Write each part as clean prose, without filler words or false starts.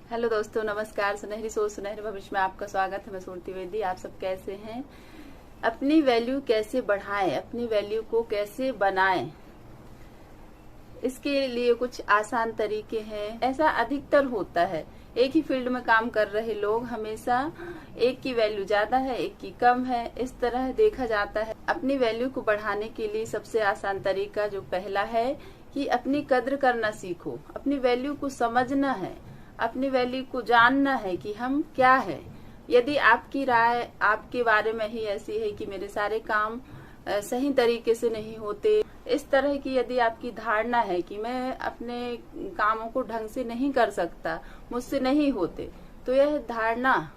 Hello दोस्तों, नमस्कार। सुनहरी सोच सुनहरे भविष्य में आपका स्वागत है। मैं सुरती वेदी। आप सब कैसे हैं? अपनी वैल्यू कैसे बढ़ाएं, अपनी वैल्यू को कैसे बनाएं, इसके लिए कुछ आसान तरीके हैं। ऐसा अधिकतर होता है, एक ही फील्ड में काम कर रहे लोग हमेशा एक की वैल्यू ज्यादा है, एक की कम है, इस तरह देखा जाता है। अपनी वैल्यू को बढ़ाने के लिए सबसे आसान तरीका जो पहला है कि अपनी कद्र करना सीखो। अपनी वैल्यू को समझना है, अपनी वैल्यू को जानना है कि हम क्या है। यदि आपकी राय आपके बारे में ही ऐसी है कि मेरे सारे काम सही तरीके से नहीं होते, इस तरह की यदि आपकी धारणा है कि मैं अपने कामों को ढंग से नहीं कर सकता, मुझसे नहीं होते, तो यह धारणा,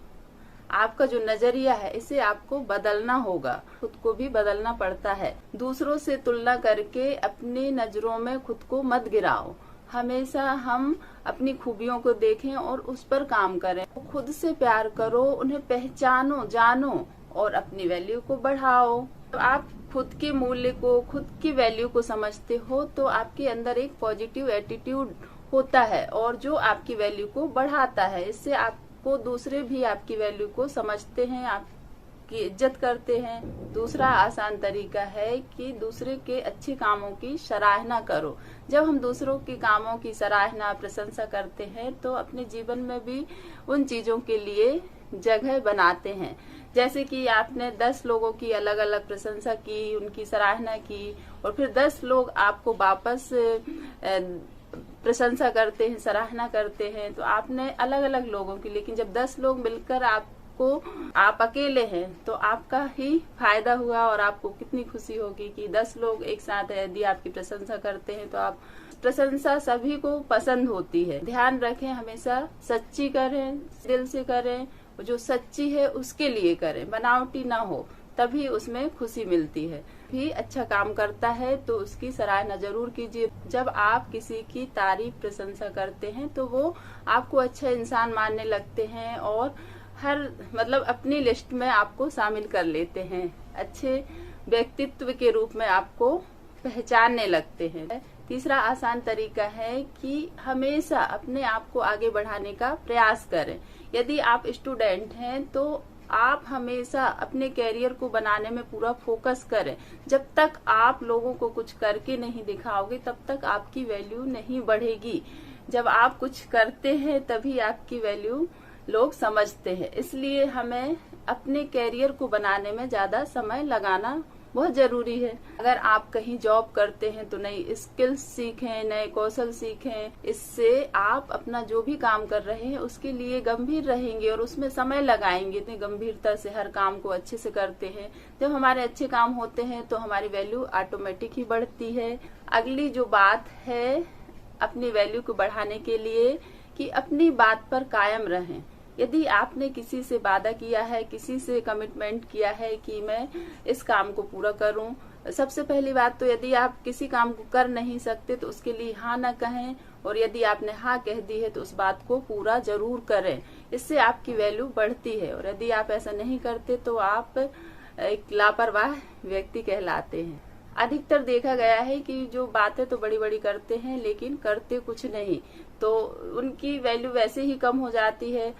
आपका जो नजरिया है, इसे आपको बदलना होगा। खुद को भी बदलना पड़ता है। दूसरों से तुलना करके अपनी नजरों में खुद को मत गिराओ। हमेशा हम अपनी खूबियों को देखें और उस पर काम करें। खुद से प्यार करो, उन्हें पहचानो, जानो और अपनी वैल्यू को बढ़ाओ। तो आप खुद के मूल्य को, खुद की वैल्यू को समझते हो तो आपके अंदर एक पॉजिटिव एटीट्यूड होता है और जो आपकी वैल्यू को बढ़ाता है। इससे आपको दूसरे भी आपकी वैल्यू को समझते हैं, आपकी इज्जत करते हैं। दूसरा आसान तरीका है कि दूसरे के अच्छे कामों की सराहना करो। जब हम दूसरों के कामों की सराहना, प्रशंसा करते हैं तो अपने जीवन में भी उन चीजों के लिए जगह बनाते हैं। जैसे कि आपने 10 लोगों की अलग अलग प्रशंसा की, उनकी सराहना की और फिर 10 लोग आपको वापस प्रशंसा करते हैं, सराहना करते हैं, तो आपने अलग अलग लोगों की। लेकिन जब 10 लोग मिलकर आप अकेले हैं तो आपका ही फायदा हुआ और आपको कितनी खुशी होगी कि 10 लोग एक साथ यदि आपकी प्रशंसा करते हैं तो आप प्रशंसा सभी को पसंद होती है। ध्यान रखें, हमेशा सच्ची करें, दिल से करें, जो सच्ची है उसके लिए करें, बनावटी ना हो, तभी उसमें खुशी मिलती है। भी अच्छा काम करता है तो उसकी सराहना जरूर कीजिए। जब आप किसी की तारीफ, प्रशंसा करते हैं तो वो आपको अच्छा इंसान मानने लगते हैं और अपनी लिस्ट में आपको शामिल कर लेते हैं, अच्छे व्यक्तित्व के रूप में आपको पहचानने लगते हैं। तीसरा आसान तरीका है कि हमेशा अपने आप को आगे बढ़ाने का प्रयास करें। यदि आप स्टूडेंट हैं तो आप हमेशा अपने कैरियर को बनाने में पूरा फोकस करें। जब तक आप लोगों को कुछ करके नहीं दिखाओगे तब तक आपकी वैल्यू नहीं बढ़ेगी। जब आप कुछ करते हैं तभी आपकी वैल्यू लोग समझते हैं। इसलिए हमें अपने कैरियर को बनाने में ज्यादा समय लगाना बहुत जरूरी है। अगर आप कहीं जॉब करते हैं तो नई स्किल्स सीखें, नए कौशल सीखें। इससे आप अपना जो भी काम कर रहे हैं उसके लिए गंभीर रहेंगे और उसमें समय लगाएंगे। इतनी गंभीरता से हर काम को अच्छे से करते हैं। जब हमारे अच्छे काम होते हैं तो हमारी वैल्यू ऑटोमेटिक ही बढ़ती है। अगली जो बात है अपनी वैल्यू को बढ़ाने के लिए कि अपनी बात पर कायम रहें। यदि आपने किसी से वादा किया है, किसी से कमिटमेंट किया है कि मैं इस काम को पूरा करूं, सबसे पहली बात तो यदि आप किसी काम को कर नहीं सकते तो उसके लिए हाँ न कहें, और यदि आपने हाँ कह दी है तो उस बात को पूरा जरूर करें। इससे आपकी वैल्यू बढ़ती है। और यदि आप ऐसा नहीं करते तो आप एक लापरवाह व्यक्ति कहलाते हैं। अधिकतर देखा गया है कि जो बातें तो बड़ी बड़ी करते हैं लेकिन करते कुछ नहीं, तो उनकी वैल्यू वैसे ही कम हो जाती है।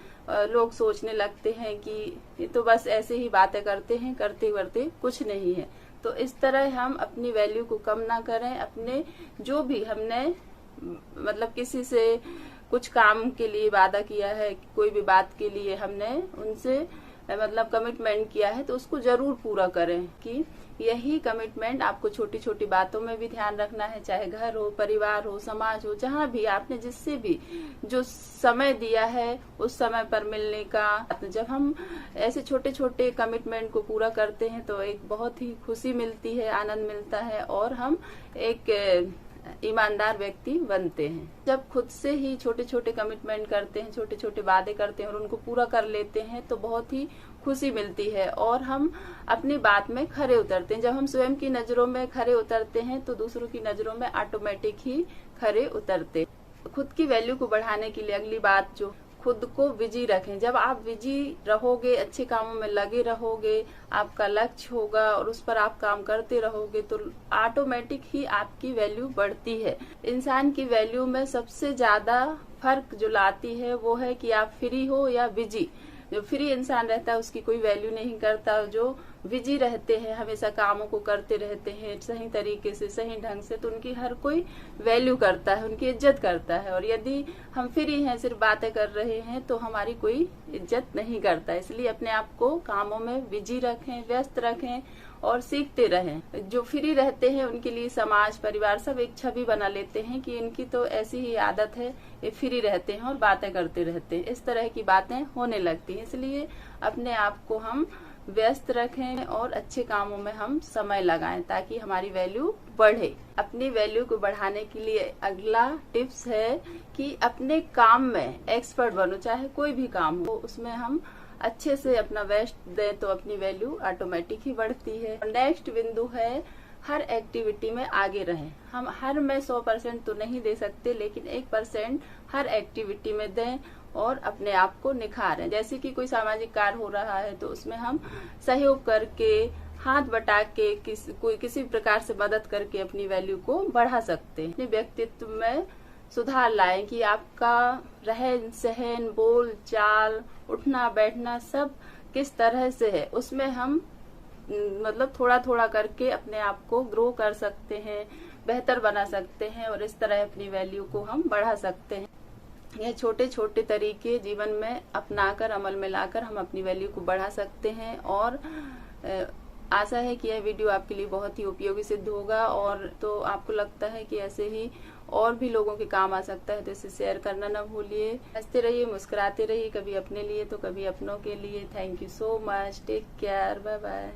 लोग सोचने लगते हैं कि ये तो बस ऐसे ही बातें करते हैं, करते करते कुछ नहीं है। तो इस तरह हम अपनी वैल्यू को कम ना करें। अपने जो भी हमने किसी से कुछ काम के लिए वादा किया है, कोई भी बात के लिए हमने उनसे कमिटमेंट किया है तो उसको जरूर पूरा करें। कि यही कमिटमेंट आपको छोटी छोटी बातों में भी ध्यान रखना है, चाहे घर हो, परिवार हो, समाज हो, जहाँ भी आपने जिससे भी जो समय दिया है उस समय पर मिलने का। जब हम ऐसे छोटे छोटे कमिटमेंट को पूरा करते हैं तो एक बहुत ही खुशी मिलती है, आनंद मिलता है और हम एक ईमानदार व्यक्ति बनते हैं। जब खुद से ही छोटे छोटे कमिटमेंट करते हैं, छोटे छोटे वादे करते हैं और उनको पूरा कर लेते हैं तो बहुत ही खुशी मिलती है और हम अपनी बात में खरे उतरते हैं। जब हम स्वयं की नजरों में खरे उतरते हैं तो दूसरों की नजरों में ऑटोमेटिक ही खरे उतरते हैं। खुद की वैल्यू को बढ़ाने के लिए अगली बात जो खुद को बिजी रखें। जब आप बिजी रहोगे, अच्छे कामों में लगे रहोगे, आपका लक्ष्य होगा और उस पर आप काम करते रहोगे, तो ऑटोमेटिक ही आपकी वैल्यू बढ़ती है। इंसान की वैल्यू में सबसे ज्यादा फर्क जो लाती है वो है कि आप फ्री हो या बिजी। जो फ्री इंसान रहता है उसकी कोई वैल्यू नहीं करता, जो बिजी रहते हैं, हमेशा कामों को करते रहते हैं सही तरीके से, सही ढंग से, तो उनकी हर कोई वैल्यू करता है, उनकी इज्जत करता है। और यदि हम फ्री हैं, सिर्फ बातें कर रहे हैं, तो हमारी कोई इज्जत नहीं करता। इसलिए अपने आप को कामों में बिजी रखें, व्यस्त रखें और सीखते रहें। जो फ्री रहते हैं उनके लिए समाज, परिवार सब एक छवि बना लेते हैं कि इनकी तो ऐसी ही आदत है, ये फ्री रहते हैं और बातें करते रहते हैं। इस तरह की बातें होने लगती हैं। इसलिए अपने आप को हम व्यस्त रखें और अच्छे कामों में हम समय लगाएं ताकि हमारी वैल्यू बढ़े। अपनी वैल्यू को बढ़ाने के लिए अगला टिप्स है कि अपने काम में एक्सपर्ट बनो। चाहे कोई भी काम हो, उसमें हम अच्छे से अपना बेस्ट दें तो अपनी वैल्यू ऑटोमेटिक ही बढ़ती है। नेक्स्ट बिंदु है हर एक्टिविटी में आगे रहें। हम हर में 100% तो नहीं दे सकते, लेकिन 1% हर एक्टिविटी में दें और अपने आप को निखारें। जैसे कि कोई सामाजिक कार्य हो रहा है तो उसमें हम सहयोग करके, हाथ बटा के, किसी प्रकार से मदद करके अपनी वैल्यू को बढ़ा सकते हैं। अपने व्यक्तित्व में सुधार लाएं कि आपका रहन सहन, बोल चाल, उठना बैठना सब किस तरह से है, उसमें हम मतलब थोड़ा थोड़ा करके अपने आप को ग्रो कर सकते हैं, बेहतर बना सकते हैं और इस तरह अपनी वैल्यू को हम बढ़ा सकते हैं। ये छोटे छोटे तरीके जीवन में अपनाकर, अमल में लाकर हम अपनी वैल्यू को बढ़ा सकते हैं। और आशा है कि यह वीडियो आपके लिए बहुत ही उपयोगी सिद्ध होगा। और तो आपको लगता है कि ऐसे ही और भी लोगों के काम आ सकता है तो इसे शेयर करना ना भूलिए। हंसते रहिए, मुस्कुराते रहिए, कभी अपने लिए तो कभी अपनों के लिए। Thank you so much. Take care. Bye bye.